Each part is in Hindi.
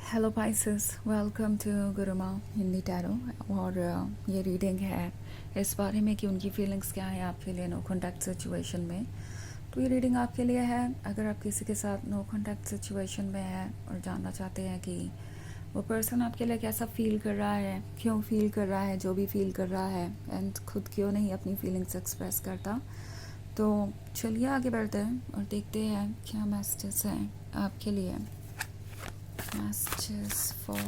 Hello Pisces, welcome to Gurumaa Hindi tarot. और ये रीडिंग है इस बारे में कि उनकी फीलिंग्स क्या है आपके लिए नो कॉन्टैक्ट सिचुएशन में। तो ये रीडिंग आपके लिए है अगर आप किसी के साथ नो कॉन्टैक्ट सिचुएशन में हैं और जानना चाहते हैं कि वो पर्सन आपके लिए कैसा फील कर रहा है, क्यों फील कर रहा है जो भी फील कर रहा है, एंड खुद क्यों नहीं अपनी फीलिंग्स एक्सप्रेस करता। तो चलिए आगे बढ़ते हैं और देखते हैं क्या मैसेजेस हैं आपके लिए। Messages for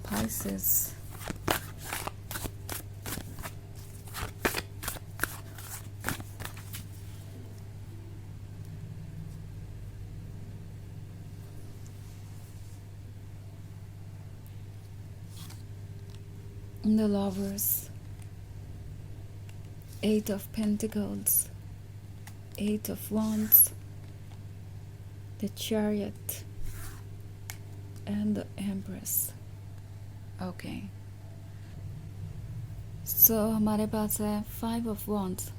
Pisces. The Lovers, Eight of Pentacles, Eight of Wands, the Chariot, and the Empress. Okay. So हमारे पास है Five of Wands.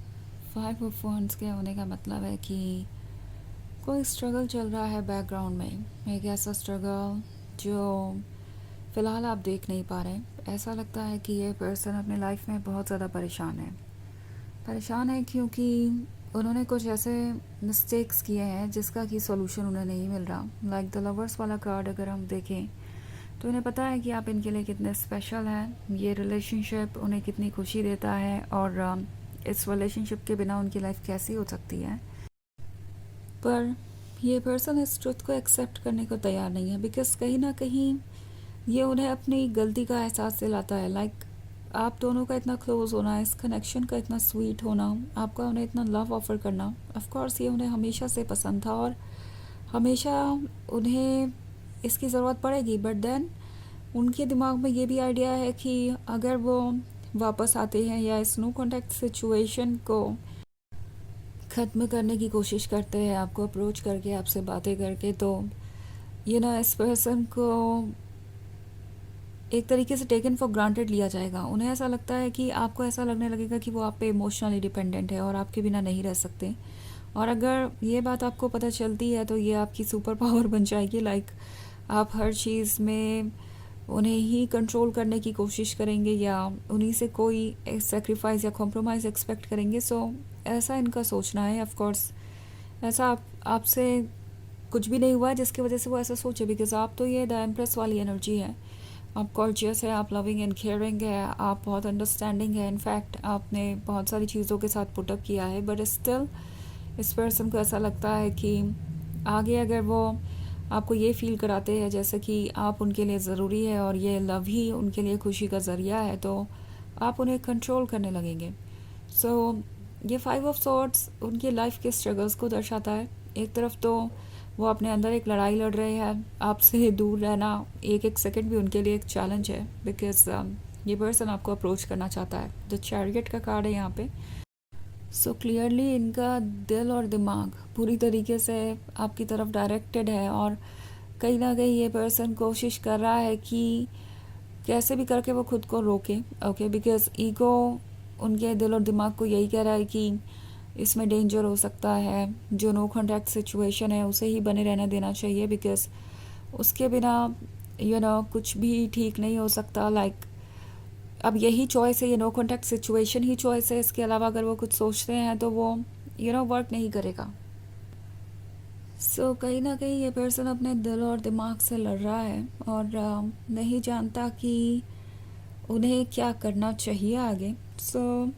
Five of Wands के होने का मतलब है कि कोई स्ट्रगल चल रहा है बैकग्राउंड में, एक ऐसा स्ट्रगल जो फ़िलहाल आप देख नहीं पा रहे। ऐसा लगता है कि ये पर्सन अपने लाइफ में बहुत ज़्यादा परेशान है क्योंकि उन्होंने कुछ ऐसे मिस्टेक्स किए हैं जिसका कि सॉल्यूशन उन्हें नहीं मिल रहा। लाइक द लवर्स वाला कार्ड अगर हम देखें तो इन्हें पता है कि आप इनके लिए कितने स्पेशल हैं, ये रिलेशनशिप उन्हें कितनी खुशी देता है और इस रिलेशनशिप के बिना उनकी लाइफ कैसी हो सकती है। पर ये पर्सन इस ट्रुथ को एक्सेप्ट करने को तैयार नहीं है, बिकॉज कहीं ना कहीं ये उन्हें अपनी गलती का एहसास दिलाता है। लाइक आप दोनों का इतना क्लोज होना, इस कनेक्शन का इतना स्वीट होना, आपका उन्हें इतना लव ऑफर करना, ऑफ कोर्स ये उन्हें हमेशा से पसंद था और हमेशा उन्हें इसकी ज़रूरत पड़ेगी। बट देन उनके दिमाग में ये भी आइडिया है कि अगर वो वापस आते हैं या इस नो कॉन्टैक्ट सिचुएशन को ख़त्म करने की कोशिश करते हैं, आपको अप्रोच करके, आपसे बातें करके, तो ये ना इस पर्सन को एक तरीके से टेकन फॉर ग्रांटेड लिया जाएगा। उन्हें ऐसा लगता है कि आपको ऐसा लगने लगेगा कि वो आप पे इमोशनली डिपेंडेंट है और आपके बिना नहीं रह सकते। और अगर ये बात आपको पता चलती है तो ये आपकी सुपर पावर बन जाएगी। लाइक आप हर चीज़ में उन्हें ही कंट्रोल करने की कोशिश करेंगे या उन्हीं से कोई सेक्रीफाइस या कॉम्प्रोमाइज़ एक्सपेक्ट करेंगे। सो ऐसा इनका सोचना है। ऑफ कोर्स ऐसा आपसे कुछ भी नहीं हुआ है जिसकी वजह से वो ऐसा सोचे, बिकॉज आप तो ये द एम्प्रेस वाली एनर्जी है। आप गॉर्जियस है, आप लविंग एंड केयरिंग है, आप बहुत अंडरस्टैंडिंग है। इनफैक्ट आपने बहुत सारी चीज़ों के साथ पुटअप किया है, बट स्टिल इस पर्सन को ऐसा लगता है कि आगे अगर वो आपको ये फील कराते हैं जैसे कि आप उनके लिए ज़रूरी है और ये लव ही उनके लिए खुशी का ज़रिया है, तो आप उन्हें कंट्रोल करने लगेंगे। सो ये फाइव ऑफ सॉर्ड्स उनकी लाइफ के स्ट्रगल्स को दर्शाता है। एक तरफ तो वो अपने अंदर एक लड़ाई लड़ रहे हैं, आपसे दूर रहना एक एक सेकंड भी उनके लिए एक चैलेंज है, बिकॉज ये पर्सन आपको अप्रोच करना चाहता है। जो चैरियट का कार्ड है यहाँ पे, सो क्लियरली इनका दिल और दिमाग पूरी तरीके से आपकी तरफ डायरेक्टेड है और कहीं ना कहीं ये पर्सन कोशिश कर रहा है कि कैसे भी करके वो खुद को रोके। ओके, बिकॉज ईगो उनके दिल और दिमाग को यही कह रहा है कि इसमें डेंजर हो सकता है, जो नो कॉन्टैक्ट सिचुएशन है उसे ही बने रहने देना चाहिए, बिकॉज उसके बिना कुछ भी ठीक नहीं हो सकता। लाइक अब यही चॉइस है, ये नो कॉन्टैक्ट सिचुएशन ही चॉइस है, इसके अलावा अगर वो कुछ सोचते हैं तो वो वर्क नहीं करेगा। सो कहीं ना कहीं ये पर्सन अपने दिल और दिमाग से लड़ रहा है और नहीं जानता कि उन्हें क्या करना चाहिए आगे। सो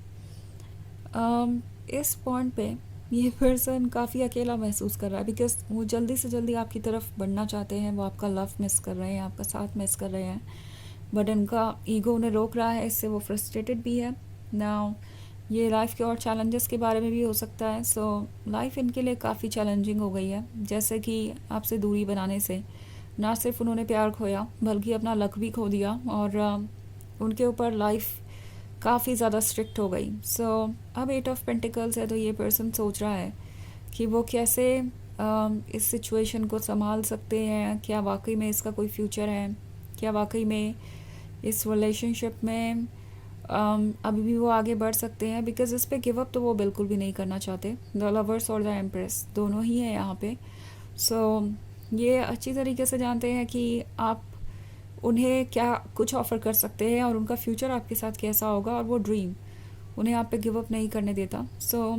इस पॉइंट पे ये पर्सन काफ़ी अकेला महसूस कर रहा है, बिकॉज वो जल्दी से जल्दी आपकी तरफ बढ़ना चाहते हैं, वो आपका लव मिस कर रहे हैं, आपका साथ मिस कर रहे हैं, बट इनका ईगो उन्हें रोक रहा है। इससे वो फ्रस्ट्रेटेड भी है ना। ये लाइफ के और चैलेंजेस के बारे में भी हो सकता है। सो लाइफ इनके लिए काफ़ी चैलेंजिंग हो गई है, जैसे कि आपसे दूरी बनाने से ना सिर्फ उन्होंने प्यार खोया बल्कि अपना लक भी खो दिया और उनके ऊपर लाइफ काफ़ी ज़्यादा स्ट्रिक्ट हो गई। सो अब 8 ऑफ पेंटिकल्स है, तो ये पर्सन सोच रहा है कि वो कैसे इस सिचुएशन को संभाल सकते हैं। क्या वाकई में इसका कोई फ्यूचर है? क्या वाकई में इस रिलेशनशिप में अभी भी वो आगे बढ़ सकते हैं? बिकॉज इस पे गिव अप तो वो बिल्कुल भी नहीं करना चाहते। द लवर्स और द एम्प्रेस दोनों ही हैं यहाँ पे। सो ये अच्छी तरीके से जानते हैं कि आप उन्हें क्या कुछ ऑफ़र कर सकते हैं और उनका फ्यूचर आपके साथ कैसा होगा, और वो ड्रीम उन्हें आप पे गिव अप नहीं करने देता। सो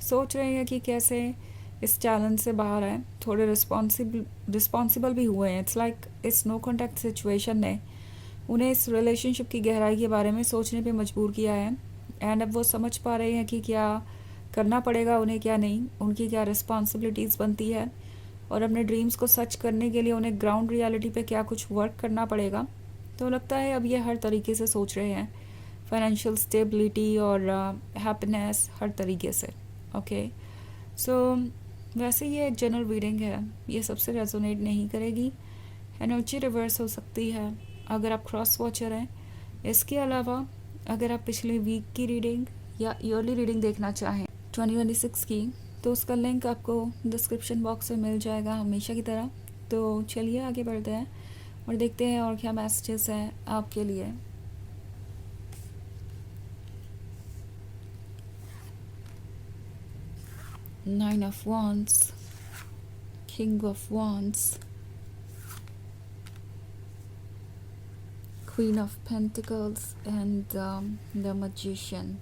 सोच रहे हैं कि कैसे इस चैलेंज से बाहर आए। थोड़े रिस्पॉन्सिबल भी हुए हैं। इट्स लाइक इस नो कॉन्टैक्ट सिचुएशन ने उन्हें इस रिलेशनशिप की गहराई के बारे में सोचने पे मजबूर किया है। एंड अब वो समझ पा रहे हैं कि क्या करना पड़ेगा उन्हें, क्या नहीं, उनकी क्या रिस्पॉन्सिबिलिटीज़ बनती है, और अपने ड्रीम्स को सच करने के लिए उन्हें ग्राउंड रियलिटी पे क्या कुछ वर्क करना पड़ेगा। तो लगता है अब ये हर तरीके से सोच रहे हैं, फाइनेंशियल स्टेबिलिटी और हैप्पीनेस हर तरीके से। ओके, सो वैसे ये एक जनरल रीडिंग है, ये सबसे रेजोनेट नहीं करेगी। एनर्जी रिवर्स हो सकती है अगर आप क्रॉस वॉचर हैं। इसके अलावा अगर आप पिछले वीक की रीडिंग या ईयरली रीडिंग देखना चाहें 2026 की, तो उसका लिंक आपको डिस्क्रिप्शन बॉक्स में मिल जाएगा हमेशा की तरह। तो चलिए आगे बढ़ते हैं और देखते हैं और क्या मैसेजेस हैं आपके लिए। Nine of wands, king of wands, queen of pentacles and the magician.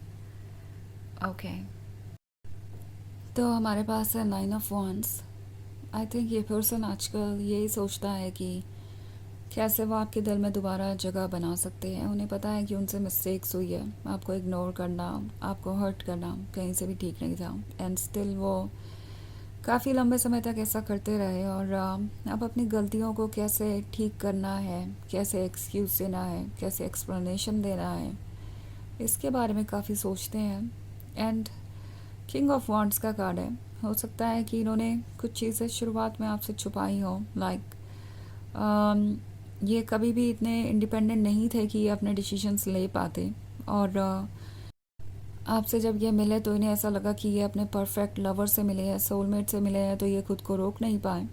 Okay, तो हमारे पास है 9 ऑफ वॉन्ड्स। आई थिंक ये पर्सन आजकल यही सोचता है कि कैसे वो आपके दिल में दोबारा जगह बना सकते हैं। उन्हें पता है कि उनसे मिस्टेक्स हुई है, आपको इग्नोर करना, आपको हर्ट करना कहीं से भी ठीक नहीं था। एंड स्टिल वो काफ़ी लंबे समय तक ऐसा करते रहे, और अब अपनी गलतियों को कैसे ठीक करना है, कैसे एक्सक्यूज़ देना है, कैसे एक्सप्लेनेशन देना है, इसके बारे में काफ़ी सोचते हैं। एंड किंग ऑफ वॉन्ड्स का कार्ड है। हो सकता है कि इन्होंने कुछ चीज़ें शुरुआत में आपसे छुपाई हो। लाइक ये कभी भी इतने इंडिपेंडेंट नहीं थे कि ये अपने डिसीजंस ले पाते, और आपसे जब ये मिले तो इन्हें ऐसा लगा कि ये अपने परफेक्ट लवर से मिले हैं, सोलमेट से मिले हैं, तो ये खुद को रोक नहीं पाए।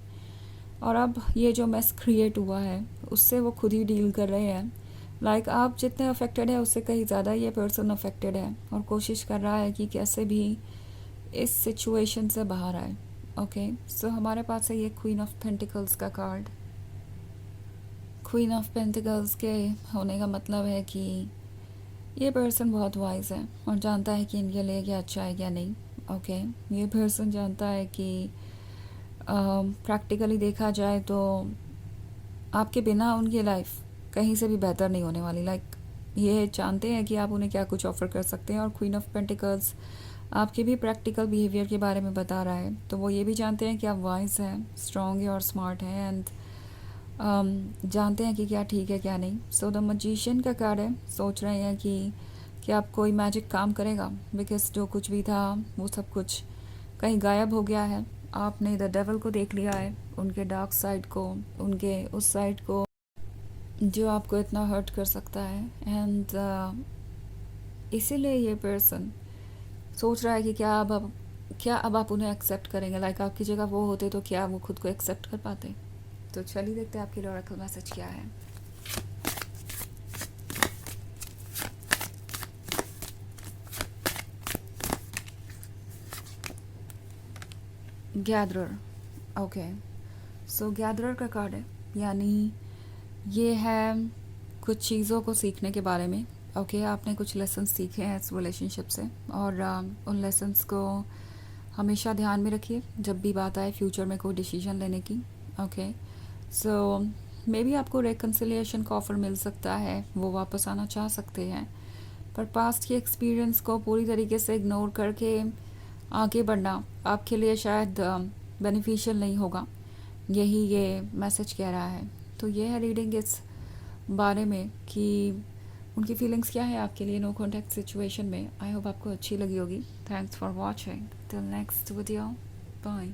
और अब ये जो मेस क्रिएट हुआ है उससे वो खुद ही डील कर रहे हैं। लाइक आप जितने अफेक्टेड है उससे कहीं ज़्यादा ये पर्सन अफेक्टेड है, और कोशिश कर रहा है कि कैसे भी इस सिचुएशन से बाहर आए। ओके, सो हमारे पास है ये क्वीन ऑफ पेंटिकल्स का कार्ड। क्वीन ऑफ पेंटिकल्स के होने का मतलब है कि ये पर्सन बहुत वाइज है और जानता है कि इनके लिए क्या अच्छा है क्या नहीं। ओके, ये पर्सन जानता है कि प्रैक्टिकली देखा जाए तो आपके बिना उनकी लाइफ कहीं से भी बेहतर नहीं होने वाली। लाइक ये जानते हैं कि आप उन्हें क्या कुछ ऑफ़र कर सकते हैं, और क्वीन ऑफ पेंटिकल्स आपके भी प्रैक्टिकल बिहेवियर के बारे में बता रहा है। तो वो ये भी जानते हैं कि आप वाइज हैं, स्ट्रॉन्ग है और स्मार्ट हैं, एंड जानते हैं कि क्या ठीक है क्या नहीं। सो द मैजिशियन का कार्ड है। सोच रहे हैं कि आप कोई मैजिक काम करेगा, बिकॉज जो कुछ भी था वो सब कुछ कहीं गायब हो गया है। आपने द डेविल को देख लिया है, उनके डार्क साइड को, उनके उस साइड को जो आपको इतना हर्ट कर सकता है। एंड इसीलिए ये पर्सन सोच रहा है कि क्या अब आप उन्हें एक्सेप्ट करेंगे। लाइक आपकी जगह वो होते तो क्या वो खुद को एक्सेप्ट कर पाते। तो चलिए देखते हैं आपके लिए ऑरेकल मैसेज क्या है। गैदरर। ओके, सो गैदरर का कार्ड है, यानी ये है कुछ चीज़ों को सीखने के बारे में। ओके, आपने कुछ लेसन सीखे हैं इस रिलेशनशिप से, और उन लेसन्स को हमेशा ध्यान में रखिए जब भी बात आए फ्यूचर में कोई डिसीजन लेने की। ओके, सो मे बी आपको रेकन्सिलिएशन का ऑफ़र मिल सकता है, वो वापस आना चाह सकते हैं, पर पास्ट के एक्सपीरियंस को पूरी तरीके से इग्नोर करके आगे बढ़ना आपके लिए शायद बेनिफिशियल नहीं होगा, यही ये मैसेज कह रहा है। तो ये है रीडिंग इस बारे में कि उनकी फीलिंग्स क्या है आपके लिए नो कॉन्टैक्ट सिचुएशन में। आई होप आपको अच्छी लगी होगी। Thanks for watching, till next video, bye.